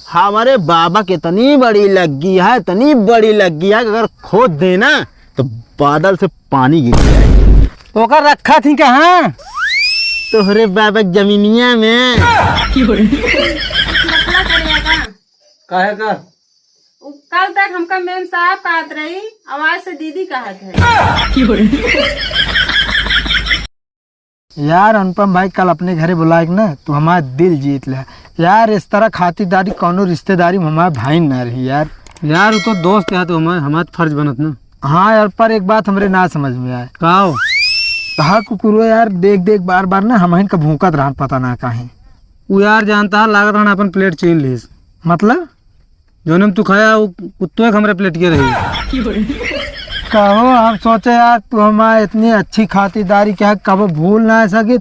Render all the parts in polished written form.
हमारे बाबा की इतनी बड़ी लगी है, इतनी बड़ी लगी है कि अगर खोद देना तो बादल से पानी गिर जाए। तो कर रखा थी कहाँ? तोहरे बाबा जमीनिया में। काहे का? कल तक हमका मेम साहब कहत रही, आवाज से दीदी कहत है। यार अनुपम भाई कल अपने घरे बुलाए ना तो हमारा दिल जीत लिया यार। इस तरह खातिरदारी कौनो रिश्तेदारी में हमारा भाई न रही यार। यार वो तो दोस्त है तो हमारा फर्ज बनत ना। हाँ यार, पर एक बात हमरे ना समझ में आए। कहा कुकुरो यार, देख देख बार बार ना हम का भूकत रहा, पता ना काहे। वो यार जानता है लागत रहना अपन प्लेट छीन लीस। मतलब जोनम तू खाया वो कुत्तों हमरे प्लेट के रही। कहो हम सोचे यार तू हमारे इतनी अच्छी खातिरदारी क्या कब भूल ना सके।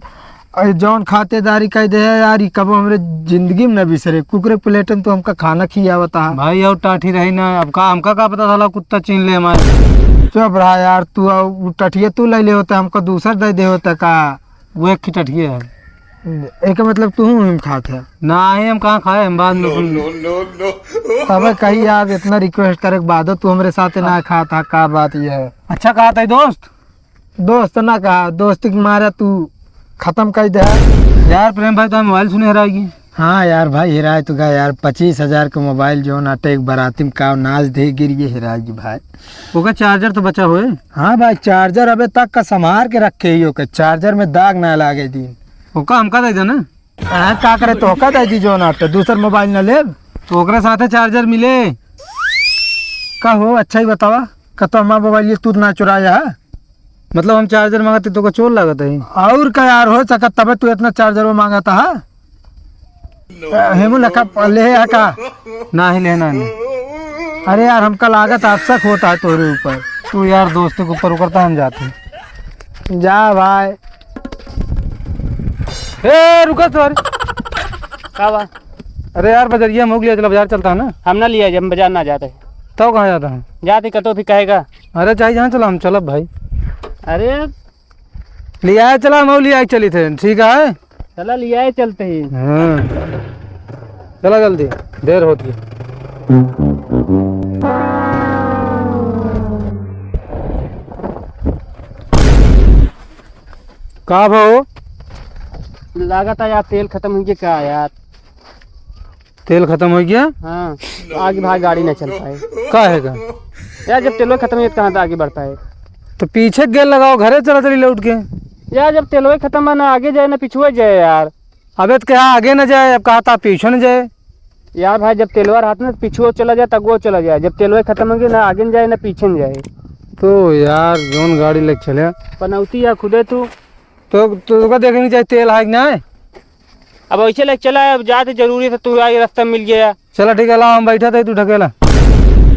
जौन खातिरदारी कह दे यार कब हमरे जिंदगी में न बिसरे। कुकरे प्लेटन तो हमका खाना खियावता है भाई और टाठी रही ना। अब का हमका का पता था कुत्ता छीन ले हमारे। चुप रहा यार तू। टठिए तू ले ले होता, हमको दूसर दे दे होता का। वो एक की टठिए है। एक मतलब तू हम खाते है ना ही हम कहाँ खाए हम बाद में। तब कही यार इतना रिक्वेस्ट करे के बाद तू हमारे साथ ना खा था, का बात ये है। अच्छा कहा था दोस्त। दोस्त ना कहा, दोस्ती के मारा तू खत्म कर दे यार। प्रेम भाई तो मोबाइल सुने हराएगी। हाँ यार भाई हिराए तो गया यार। 25,000 का मोबाइल जो नाटे एक बराती में का नाच दे गिर ये हिराएगी भाई। ओका चार्जर तो बचा हुए। हाँ भाई चार्जर अबे तक का संभार के रखे ही ओके, चार्जर में दाग ना लागे दिन। ओका हमका दे देना। का करे तो का दे दी जो नाटे दूसर मोबाइल न ले तो ओकरे साथे चार्जर मिले का हो। अच्छा ही बतावा का तो हमारा मोबाइल ये तू ना चुराया है। मतलब हम चार्जर मांगते तो का चोर लागत है। और का यार हो सका तब तू इतना चार्जर वो मांगा था। हेमू लखा ले है का ना ही लेना नहीं। अरे यार हमका लागत आवश्यक होता है तोरे ऊपर। तू यार दोस्तों के ऊपर उकरता हम जाते जा भाई। ए रुका सॉरी। का बा? अरे यार बजरिया मोग लिया, चला बाजार चलता है ना। हम ना लिया जब बाजार ना जाते तो कहाँ जाता है? जाते कतो भी कहेगा। अरे चाहिए जहाँ चला हम चलब भाई। अरे लिया चला हम लिया चली थे। ठीक है चला लिया है चलते ही। हाँ चला जल्दी देर होती है। का भाव लागत है यार तेल खत्म हो गया क्या यार। तेल खत्म हो गया। हाँ आगे भाई गाड़ी नहीं चल पाए। का है का यार जब तेल खत्म हो कहाँ आगे बढ़ता है। तो पीछे गेल लगाओ, घरे चला चली लौट के। यार जब तेल खत्म है ना आगे जाए ना पिछुए जाए यार। अबे तो क्या आगे न जाए, अब कहा था पीछे न जाए। यार भाई जब तेलवा हाथ में पिछुए चला जाए तक वो चला जाए। जब तेलवा खत्म हो गया ना आगे न जाए ना पीछे न जाए। तो यार जोन गाड़ी लेके चले पनौती या खुदे तू तो देखनी चाहिए तेल है कि ना है। अब ऐसे लेके चला है। अब जाते जरूरी था तू आगे रास्ता मिल गया। चला ठीक है ला हम बैठा थे तू ढकेला।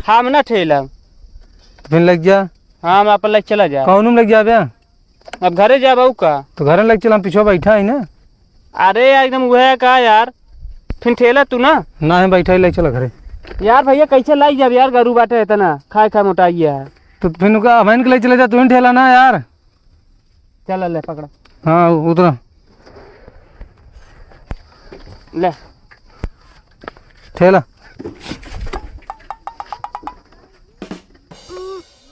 हम ना ठेला तो फिर लग जा। हाँ हम अपन लेके चला जा। कौन लग जा भैया। अब घरे जा बहू का तो घर लग चला पीछे बैठा है ना। अरे यार एकदम वह का यार फिर ठेला तू ना है बैठा ही लग चला घरे। यार भैया कैसे लाई जब यार गरू बाटे है तना खाए खाए मोटाइया है। तो फिर का अमैन के ले चले जा तू ही ठेला ना यार। चल ले पकड़ा हाँ उतरा ले ठेला।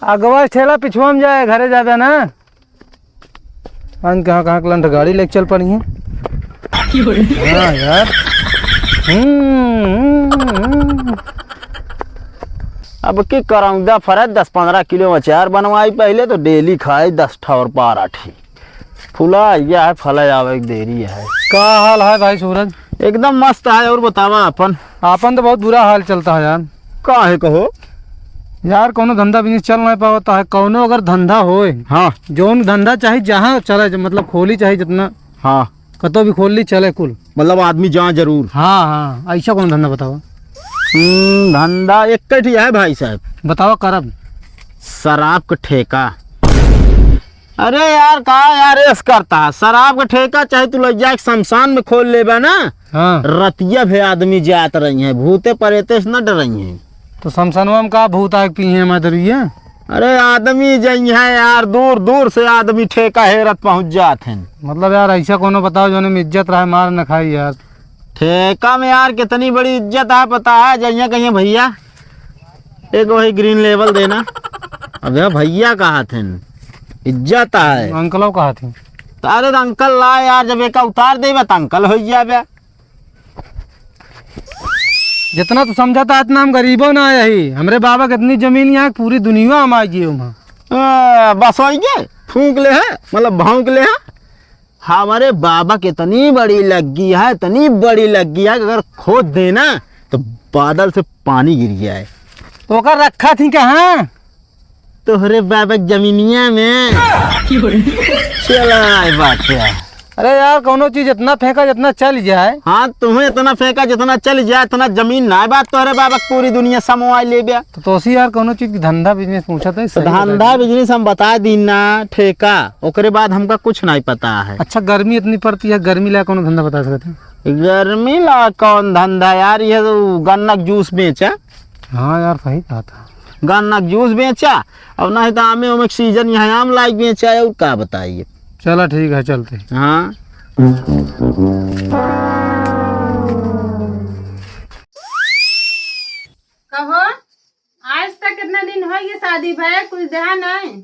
अगवा ठेला पिछुआ में जाए घरे जाबे ना। कहाँ कहाँ कलंट गाड़ी लेके चल पड़ी है। हाँ यार अब की कराऊंगा फरक 10-15 किलो अचार बनवाई पहले तो डेली खाए 10 ठा और 12 ठी। फूला यह है फल आवे देरी है। का हाल है भाई सूरज? एकदम मस्त है। और बतावा अपन तो बहुत बुरा हाल चलता है यार। का है कहो यार कोनो धंधा बिजनेस चल नहीं पाता है। कोनो अगर धंधा होए हाँ जोन धंधा चाहे जहाँ चले मतलब खोली चाहे जितना हाँ कतो भी खोल ली चले कुल। मतलब आदमी जहाँ जरूर। हाँ हाँ ऐसा कौन धंधा बताओ। धंधा एक ही है भाई साहब। बताओ करब। शराब का ठेका। अरे यार कहा यार ऐस करता है शराब का ठेका चाहे तू लग जाए शमशान में खोल लेबा ना। हाँ रतिया भी आदमी जात रही है, भूते परेते से न डर रही है। तो शमशानवा में का भूत आग पी है मदरिया। अरे आदमी जई है यार, दूर दूर से आदमी ठेका हेरत पहुंच जाते हैं। मतलब यार ऐसा कोनो बताओ जो में इज्जत रहे मार न खाई यार। ठेका में यार कितनी बड़ी इज्जत है पता है। जइया कहिए भैया एक वही ग्रीन लेवल देना। अब भैया कहा थे इज्जत है। अंकल कहा थी तो अरे तो अंकल ला यार, जब एक उतार दे तो अंकल हो जाए। जितना तो समझा था इतना हम गरीबों ना यही हमरे बाबा की इतनी जमीन यहाँ पूरी दुनिया हम आएगी वहाँ। बस वही फूंक ले है मतलब भौंक ले है। हमारे बाबा की इतनी बड़ी लगी है, इतनी बड़ी लगी है कि अगर खोद देना तो बादल से पानी गिर जाए। तो कर रखा थी कहाँ? तोहरे बाबा जमीनिया में। चला बात है। अरे यार कोनो चीज इतना फेंका जितना चल जाए। हाँ तुम्हें इतना फेंका जितना चल जाए, इतना जमीन ना बात तोहरे बाबा पूरी दुनिया समवाय ले गया। तो उसी यार कोनो चीज की धंधा बिजनेस पूछा था। तो धंधा बिजनेस हम बता दी ना, ठेका ओकरे बाद हमका कुछ नहीं पता है। अच्छा गर्मी इतनी पड़ती है, गर्मी ला कोनो धंधा बता सकते हैं? गर्मी ला कौन धंधा यार, ये तो गन्ना का जूस बेचा। हाँ यार सही कहा था, गन्ना का जूस बेचा। अब नहीं तो आमे उमे सीजन यहाँ आम लाइक बेचा है। और क्या बताइए। चलो ठीक है चलते। हाँ कहो आज तक कितना दिन हो गए शादी भैया, कुछ देहा नहीं?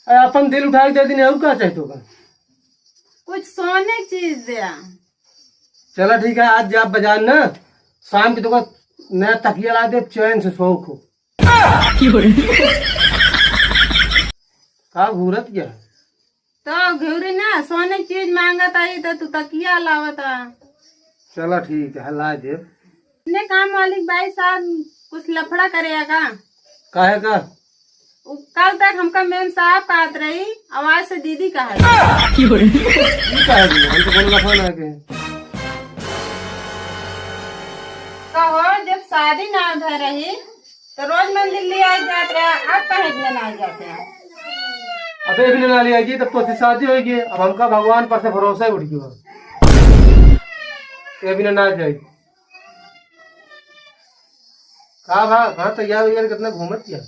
अपन दिल उठा के दे दिन और क्या चाहिए होगा? कुछ सोने की चीज दिया। चलो ठीक है, आज जा बाजार ना, शाम की दुकान नया तकिया ला दे, चैन से सो को। का घूरत क्या? तो घूरी ना सोने की चीज मांगा था तो तू तकिया लावा था। चलो ठीक है ला दे। इतने काम वाली भाई साहब कुछ लफड़ा करेगा का? काहे का? कल तक हमका मेम साहब कहत रही, आवाज से दीदी कहा। काहे दिया? हम तो बोल रखा ना के। कहो जब शादी ना भर रही तो रोज मंदिर ले आ जाते रहे, अब कहे दिन आ जाते हैं। अबे भी ना लिया जी, तब तो शादी होगी। अब हमका भगवान पर से भरोसा ही उठ गया। ये भी ना जाए कहाँ तैयार हुई कितना घूमत किया?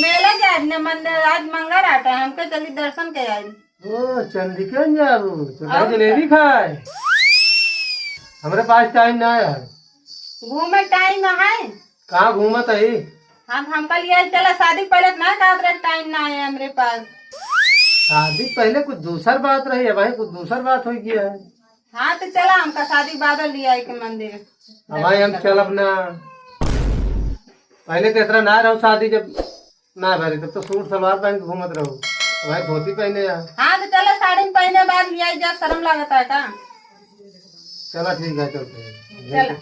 मेला जाए न मंदिर, आज मंगल आटा है, हमके चली दर्शन के आई। ओ चंदिका जाबू तो भाई जलेबी खाए। हमारे पास टाइम ना है। घूमे टाइम है कहाँ घूमत है? हमका लिया चला शादी पहले ना कहते रहे टाइम ना है हमारे पास। शादी पहले कुछ दूसर बात रही है भाई, कुछ दूसर बात हो गया है। हाँ तो चला हमका शादी बादल लिया के मंदिर। हमारे हम चल अपना पहले तो इतना ना रहो, शादी जब ना भरी तब तो सूट सलवार पहन के घूमत रहो। भाई धोती पहने यार। हाँ तो चला साड़ी पहने बाद लिया जा, शर्म लगता है का? चला ठीक है चलते हैं। चला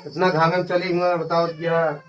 कितना घामे में चली हुआ बताओ क्या?